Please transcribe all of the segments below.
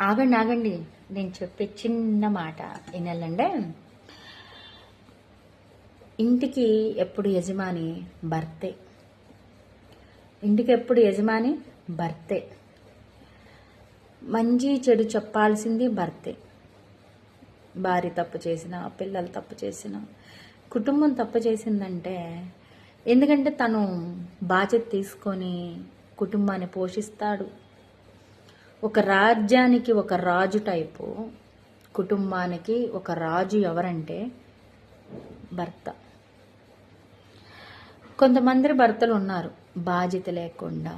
ఆగండి ఆగండి, నేను చెప్పే చిన్న మాట వినాలంటే, ఇంటికి ఎప్పుడు యజమాని భర్తే. ఇంటికి ఎప్పుడు యజమాని భర్తే. మంచి చెడు చెప్పాల్సింది భర్తే. భార్య తప్పు చేసినా, పిల్లలు తప్పు చేసినా, కుటుంబం తప్పు చేసిందంటే, ఎందుకంటే తను బాధ్యత తీసుకొని కుటుంబాన్ని పోషిస్తాడు. ఒక రాజ్యానికి ఒక రాజు టైపు, కుటుంబానికి ఒక రాజు ఎవరంటే భర్త. కొంతమంది భర్తలు ఉన్నారు బాధ్యత లేకుండా,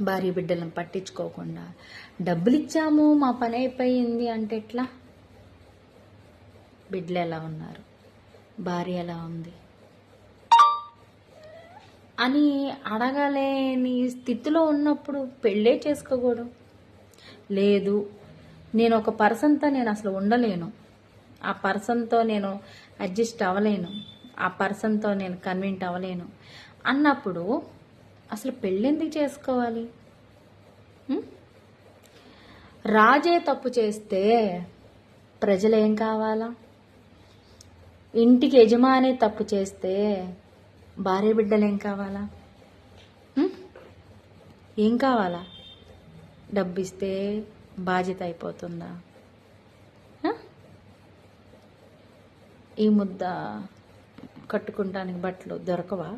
భార్య బిడ్డలను పట్టించుకోకుండా, డబ్బులు ఇచ్చాము మా పని అయిపోయింది అంటే ఎట్లా? బిడ్డలు ఎలా ఉన్నారు, భార్య ఎలా ఉంది అని అడగలేని స్థితిలో ఉన్నప్పుడు పెళ్ళే చేసుకోకూడదు. లేదు, నేను ఒక పర్సన్తో నేను అసలు ఉండలేను, ఆ పర్సన్తో నేను అడ్జస్ట్ అవ్వలేను, ఆ పర్సన్తో నేను కన్వింట్ అవ్వలేను అన్నప్పుడు అసలు పెళ్ళెందుకు చేసుకోవాలి? రాజే తప్పు చేస్తే ప్రజలు ఏం కావాలా? ఇంటికి యజమానే తప్పు చేస్తే భార్య బిడ్డలు ఏం కావాలా? ఏం కావాలా? డబ్బు ఇస్తే బాధ్యత అయిపోతుందా? ఈ ముద్ద కట్టుకుంటానికి బట్టలు దొరకవా?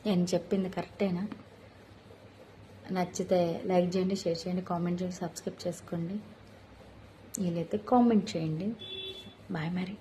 నేను చెప్పింది కరెక్టేనా? నచ్చితే లైక్ చేయండి, షేర్ చేయండి, కామెంట్ చేయండి, సబ్స్క్రైబ్ చేసుకోండి. వీలైతే కామెంట్ చేయండి. బాయ్ మరి.